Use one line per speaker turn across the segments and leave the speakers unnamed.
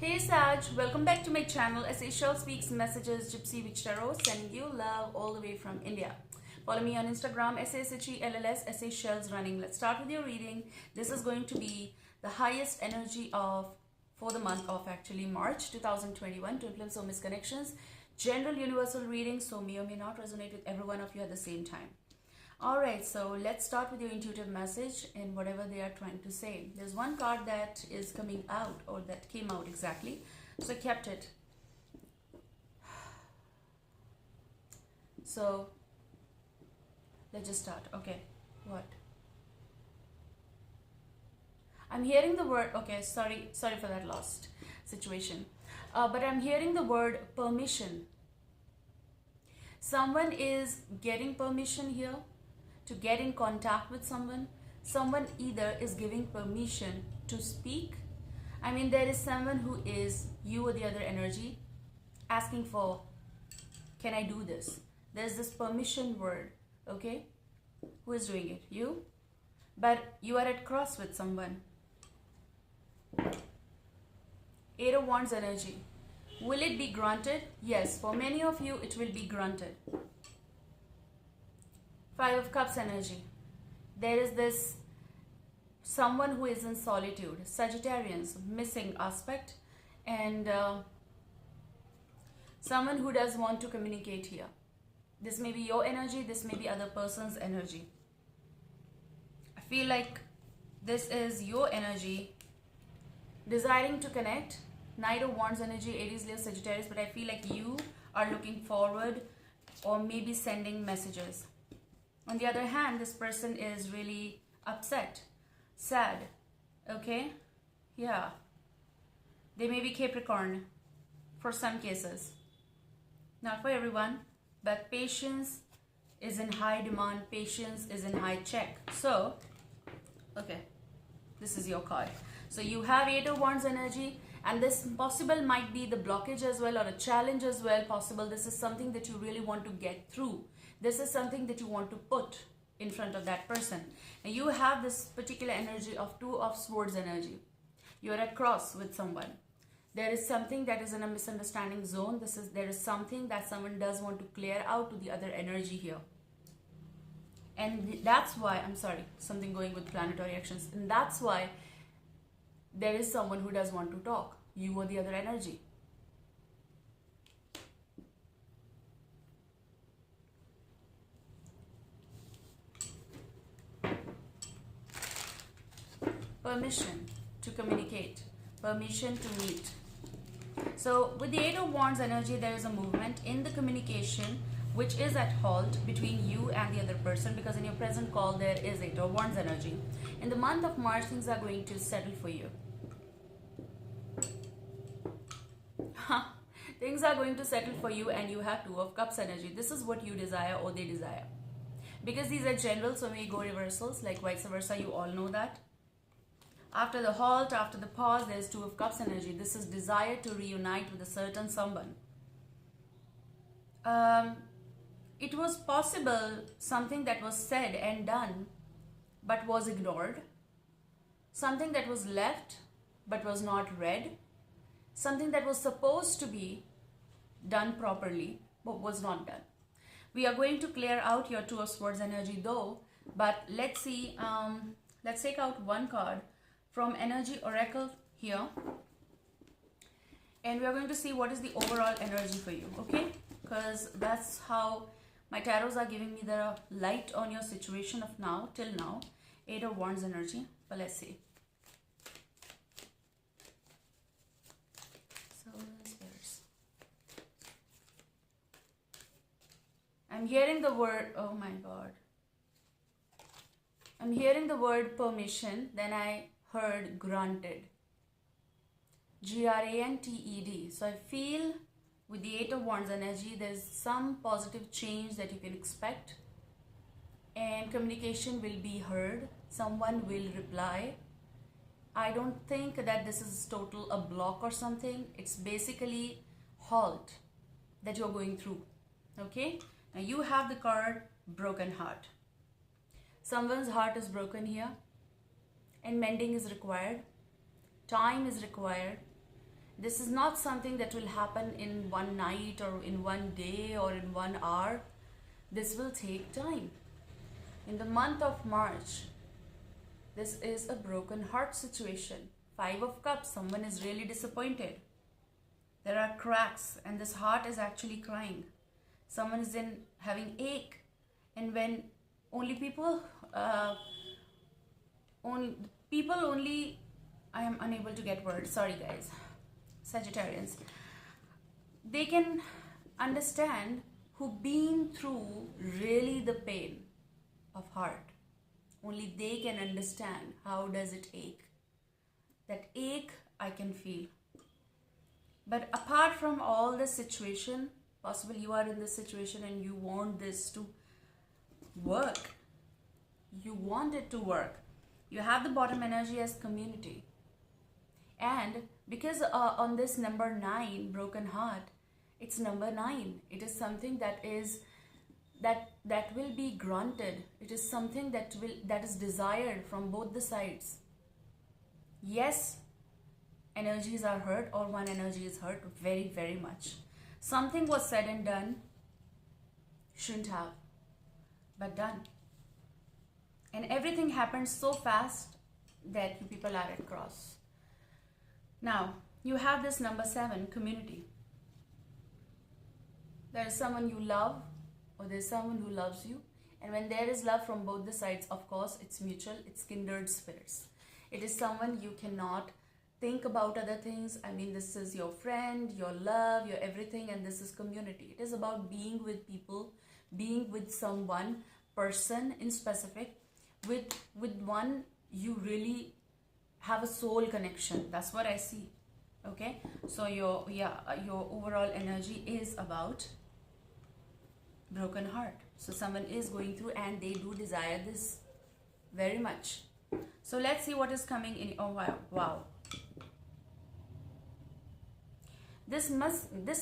Hey Saj, welcome back to my channel. SA Shell Speaks Messages Gypsy Witch Tarot, sending you love all the way from India. Follow me on Instagram, SASHELLS, SA Shells Running. Let's start with your reading. This is going to be the highest energy for the month of actually March 2021. Twin Flame Soulmates Connections. General universal reading, so may or may not resonate with every one of you at the same time. Alright, so let's start with your intuitive message and whatever they are trying to say. There's one card that is coming out, or that came out exactly, so I kept it. So let's just start. Okay, what? I'm hearing the word, okay, sorry for that lost situation. But I'm hearing the word permission. Someone is getting permission here to get in contact with someone. Someone either is giving permission to speak. I mean, there is someone who is, you or the other energy, asking for, can I do this? There's this permission word, okay? Who is doing it? You? But you are at cross with someone. Eight of Wands energy. Will it be granted? Yes, for many of you, it will be granted. Five of Cups energy. There is this someone who is in solitude, Sagittarians, missing aspect, and someone who does want to communicate here. This may be your energy, this may be other person's energy. I feel like this is your energy desiring to connect. Knight of Wands energy, Aries, Leo, Sagittarius, but I feel like you are looking forward or maybe sending messages. On the other hand, this person is really upset, sad, okay? Yeah. They may be Capricorn for some cases. Not for everyone, but patience is in high demand, patience is in high check. So, okay, this is your card. So you have Eight of Wands energy, and this possible might be the blockage as well, or a challenge as well possible. This is something that you really want to get through. This is something that you want to put in front of that person. And you have this particular energy of Two of Swords energy. You're at cross with someone. There is something that is in a misunderstanding zone. There is something that someone does want to clear out to the other energy here. And that's why, I'm sorry, something going with planetary actions. And that's why there is someone who does want to talk. You or the other energy. Permission to communicate, permission to meet. So with the Eight of Wands energy, there is a movement in the communication which is at halt between you and the other person, because in your present call there is Eight of Wands energy. In the month of March, things are going to settle for you. Things are going to settle for you, and you have Two of Cups energy. This is what you desire or they desire. Because these are general, so may go reversals, like vice versa, you all know that. After the halt, after the pause, there's Two of Cups energy. This is desire to reunite with a certain someone. It was possible something that was said and done but was ignored. Something that was left but was not read. Something that was supposed to be done properly but was not done. We are going to clear out your Two of Swords energy though, but let's see, let's take out one card from Energy Oracle here, and we are going to see what is the overall energy for you, okay? Because that's how my tarots are giving me the light on your situation of now, till now. Eight of Wands energy, but let's see. So, spirits. I'm hearing the word, oh my God. I'm hearing the word permission, then I heard granted. Granted. So I feel with the Eight of Wands energy, there's some positive change that you can expect, and communication will be heard. Someone will reply. I don't think that this is total a block or something. It's basically halt that you're going through. Okay? Now you have the card Broken Heart. Someone's heart is broken here, and mending is required. Time is required. This is not something that will happen in one night or in one day or in 1 hour. This will take time. In the month of March, this is a broken heart situation. 5 of Cups, someone is really disappointed. There are cracks and this heart is actually crying. Someone is having ache. And when only I am unable to get words, sorry guys, Sagittarians, they can understand who been through really the pain of heart. Only they can understand how does it ache. That ache I can feel. But apart from all this situation, possibly you are in this situation and you want this to work. You want it to work. You have the bottom energy as community. And because on this number 9, broken heart, it's number 9. It is something that will be granted. It is something that is desired from both the sides. Yes, energies are hurt, or one energy is hurt very, very much. Something was said and done, shouldn't have, but done. And everything happened so fast that you people are at cross. Now, you have this number 7, community. There is someone you love, or there's someone who loves you. And when there is love from both the sides, of course, it's mutual, it's kindred spirits. It is someone you cannot think about other things. I mean, this is your friend, your love, your everything, and this is community. It is about being with people, being with someone, person in specific, with one you really have a soul connection. That's what I see. Okay, so your overall energy is about broken heart. So someone is going through and they do desire this very much. So let's see what is coming in. Oh wow. This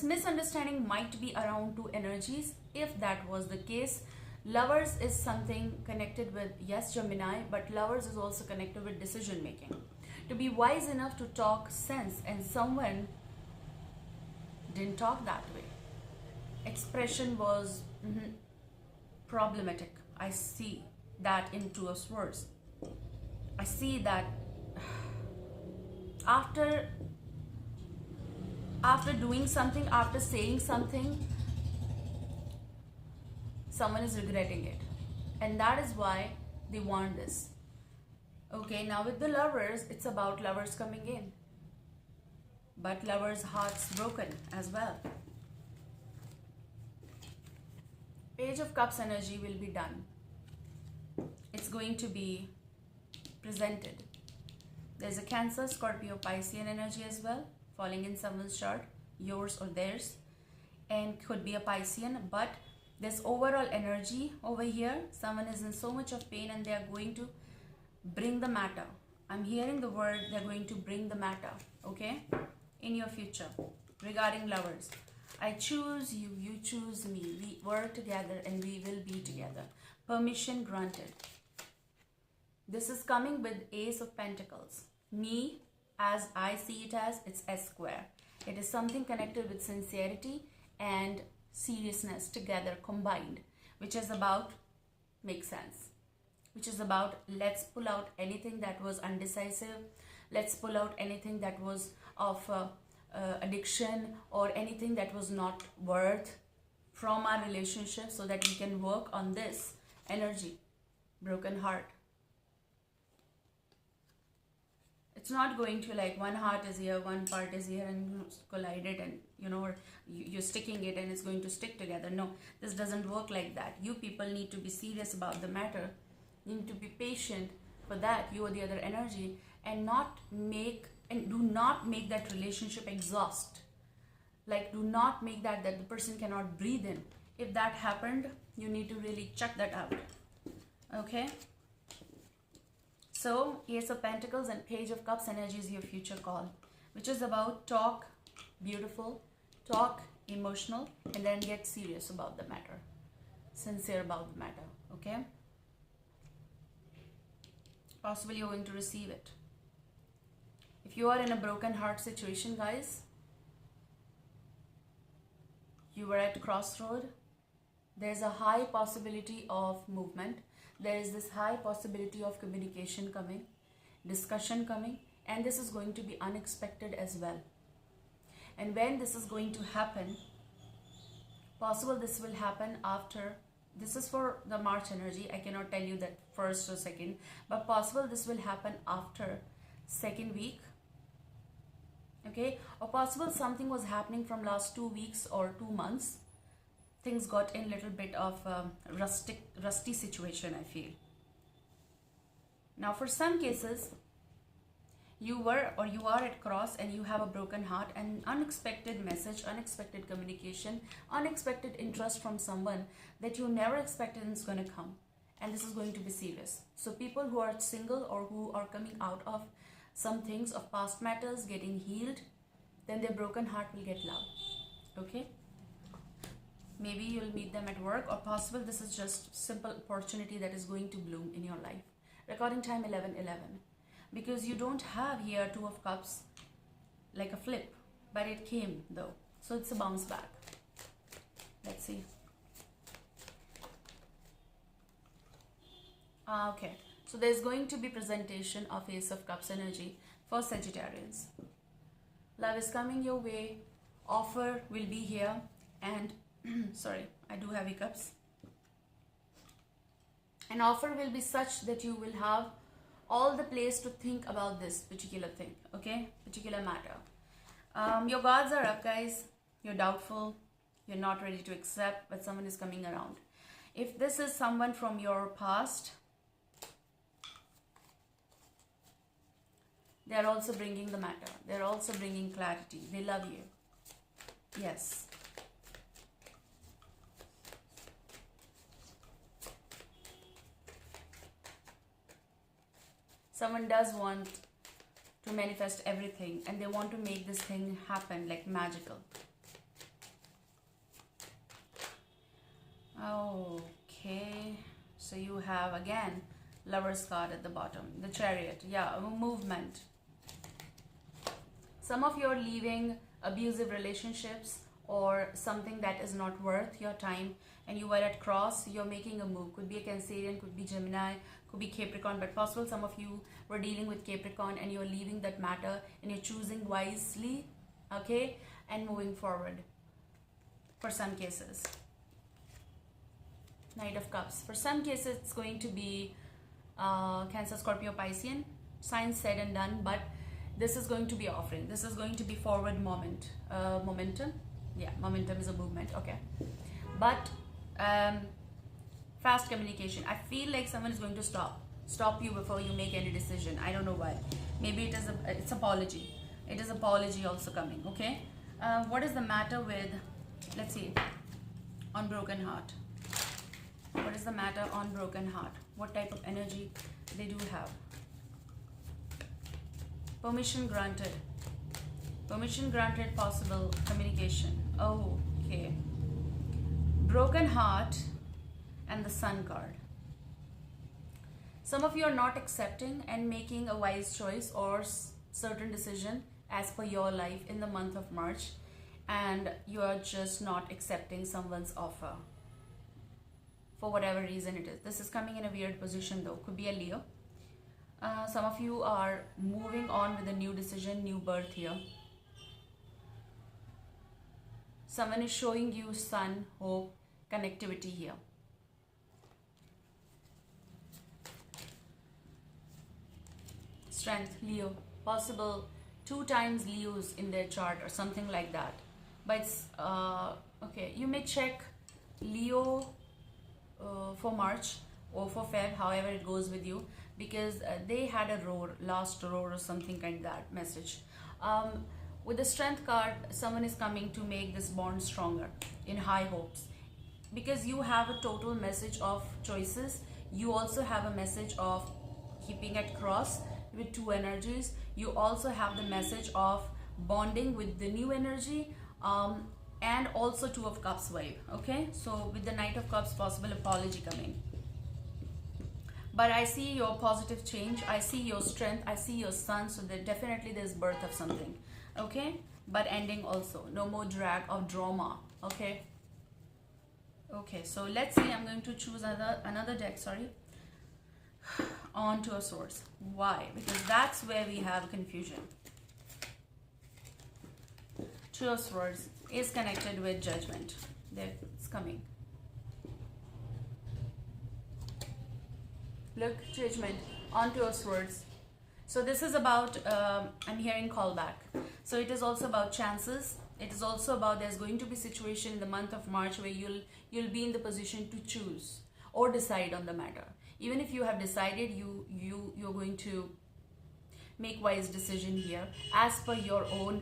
misunderstanding might be around 2 energies. If that was the case, lovers is something connected with, yes, Gemini, but lovers is also connected with decision making. To be wise enough to talk sense, and someone didn't talk that way. Expression was problematic. I see that in 2 of Swords. I see that after doing something, after saying something, someone is regretting it, and that is why they want this. Okay, now with the lovers, it's about lovers coming in, but lovers' hearts broken as well. Page of Cups energy will be done. It's going to be presented. There's a Cancer, Scorpio, Piscean energy as well falling in someone's chart, yours or theirs, and could be a Piscean. But this overall energy over here, someone is in so much of pain and they are going to bring the matter. I'm hearing the word, they're going to bring the matter, okay, in your future regarding lovers. I choose you, you choose me, we were together and we will be together. Permission granted. This is coming with Ace of Pentacles. Me, as I see it as, it's S square. It is something connected with sincerity and seriousness together, combined, which is about, make sense, which is about, let's pull out anything that was undecisive. Let's pull out anything that was of addiction or anything that was not worth from our relationship, so that we can work on this energy, broken heart. It's not going to like one heart is here, one part is here, and collide it, and or you're sticking it and it's going to stick together. No, this doesn't work like that. You people need to be serious about the matter. You need to be patient for that, you or the other energy, and do not make that relationship exhaust. Like, do not make that the person cannot breathe in. If that happened, you need to really check that out. Okay? So, Ace of Pentacles and Page of Cups energy is your future call, which is about talk, beautiful, talk, emotional, and then get serious about the matter, sincere about the matter, okay? Possibly you're going to receive it. If you are in a broken heart situation, guys, you were at crossroad. There's a high possibility of movement. There is this high possibility of communication coming, discussion coming, and this is going to be unexpected as well. And when this is going to happen, possible this will happen after, this is for the March energy, I cannot tell you that first or second, but possible this will happen after second week, okay? Or possible something was happening from last 2 weeks or 2 months. Things got in little bit of rusty situation, I feel. Now for some cases, you were or you are at cross and you have a broken heart, and unexpected message, unexpected communication, unexpected interest from someone that you never expected is going to come, and this is going to be serious. So people who are single or who are coming out of some things of past matters, getting healed, then their broken heart will get loud, okay? Maybe you'll meet them at work, or possible this is just simple opportunity that is going to bloom in your life. Recording time 11:11. Because you don't have here 2 of cups like a flip, but it came though, so it's a bounce back. Let's see. Okay, so there's going to be presentation of Ace of Cups energy for Sagittarians. Love is coming your way, offer will be here, and sorry, I do have hiccups. An offer will be such that you will have all the place to think about this particular thing, okay, particular matter. Your guards are up, guys. You're doubtful, you're not ready to accept, but someone is coming around. If this is someone from your past, they're also bringing the matter, they're also bringing clarity, they love you. Yes. Someone does want to manifest everything, and they want to make this thing happen like magical. Okay, so you have again Lover's card at the bottom, the Chariot. Yeah, movement. Some of you are leaving abusive relationships or something that is not worth your time, and you were at cross, you're making a move. Could be a Cancerian, could be Gemini, could be Capricorn, but possible some of you were dealing with Capricorn and you're leaving that matter and you're choosing wisely, okay, and moving forward for some cases. Knight of Cups. For some cases, it's going to be Cancer, Scorpio, Piscean. Signs said and done, but this is going to be offering. This is going to be forward momentum. Yeah, momentum is a movement, okay. But fast communication. I feel like someone is going to stop you before you make any decision. I don't know why. Maybe it is it's apology. It is apology also coming, okay. What is the matter with, let's see, on broken heart? What is the matter on broken heart? What type of energy they do have? Permission granted. Permission granted, possible communication. Oh, okay. Broken heart and the Sun card. Some of you are not accepting and making a wise choice or certain decision as per your life in the month of March, and you are just not accepting someone's offer for whatever reason it is. This is coming in a weird position though. Could be a Leo. Some of you are moving on with a new decision, new birth here. Someone is showing you sun, hope, connectivity here. Strength, Leo. Possible 2 times Leos in their chart or something like that. But it's, okay, you may check Leo for March or for Feb, however it goes with you, because they had a last roar or something like that message. With the Strength card, someone is coming to make this bond stronger in high hopes, because you have a total message of choices. You also have a message of keeping at cross with 2 energies. You also have the message of bonding with the new energy, and also 2 of Cups vibe, okay. So with the Knight of Cups, possible apology coming. But I see your positive change, I see your strength, I see your sun, so that definitely there's birth of something, okay. But ending also, no more drag or drama, okay. Okay, so let's see. I'm going to choose another deck, sorry. On Two of Swords. Why? Because that's where we have confusion. Two of Swords is connected with Judgment. There, it's coming. Look, Judgment on Two of Swords. So this is about, I'm hearing callback. So it is also about chances. It is also about there's going to be situation in the month of March where you'll be in the position to choose or decide on the matter. Even if you have decided, you're going to make wise decision here as per your own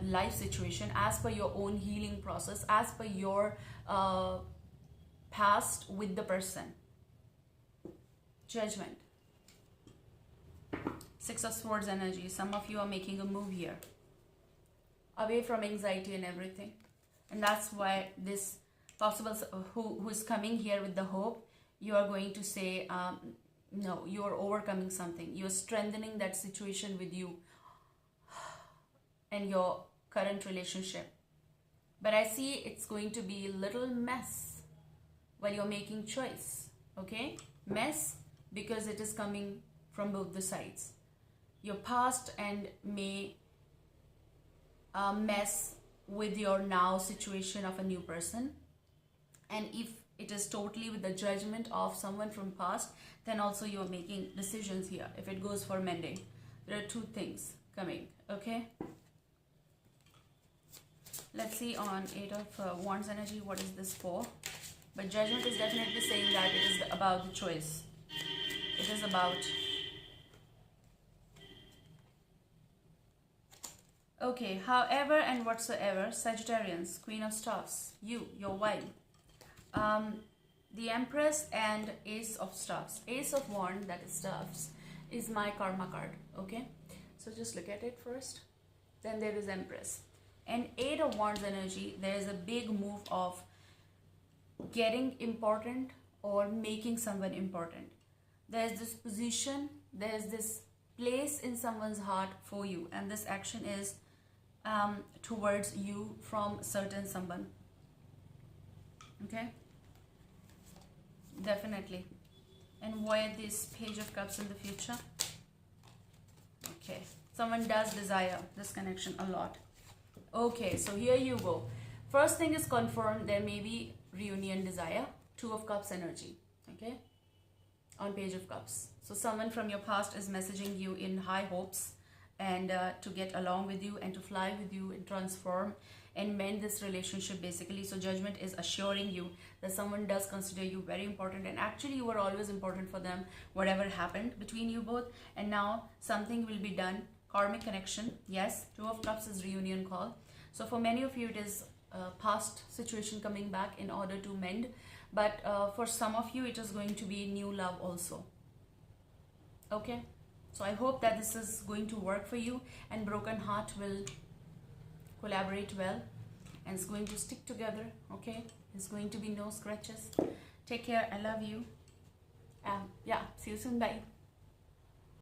life situation, as per your own healing process, as per your past with the person. Judgment. Six of Swords energy. Some of you are making a move here away from anxiety and everything, and that's why this possible who is coming here with the hope, you are going to say no, you are overcoming something, you are strengthening that situation with you and your current relationship. But I see it's going to be a little mess while you're making choice. Okay, mess, because it is coming from both the sides. Your past and may mess with your now situation of a new person, and if it is totally with the judgment of someone from past, then also you're making decisions here. If it goes for mending, there are two things coming. Okay, let's see on Eight of Wands energy, what is this for? But Judgment is definitely saying that it is about the choice. It is about, okay, however and whatsoever, Sagittarians, Queen of Staffs, your wife, the Empress and Ace of Staffs. Ace of Wands, that is Staffs, is my karma card. Okay, so just look at it first. Then there is Empress. And Eight of Wands energy, there is a big move of getting important or making someone important. There's this position, there's this place in someone's heart for you, and this action is towards you from certain someone. Okay, definitely. And why this Page of Cups in the future? Okay, someone does desire this connection a lot. Okay, so here you go. First thing is confirmed, there may be reunion desire. Two of Cups energy. Okay, on Page of Cups. So someone from your past is messaging you in high hopes and to get along with you and to fly with you and transform and mend this relationship basically. So Judgment is assuring you that someone does consider you very important, and actually you were always important for them, whatever happened between you both, and now something will be done. Karmic connection, yes. Two of Cups is reunion call. So for many of you it is past situation coming back in order to mend, but for some of you it is going to be new love also. Okay, so I hope that this is going to work for you, and broken heart will collaborate well and it's going to stick together. Okay, there's going to be no scratches. Take care. I love you. Yeah, see you soon. Bye.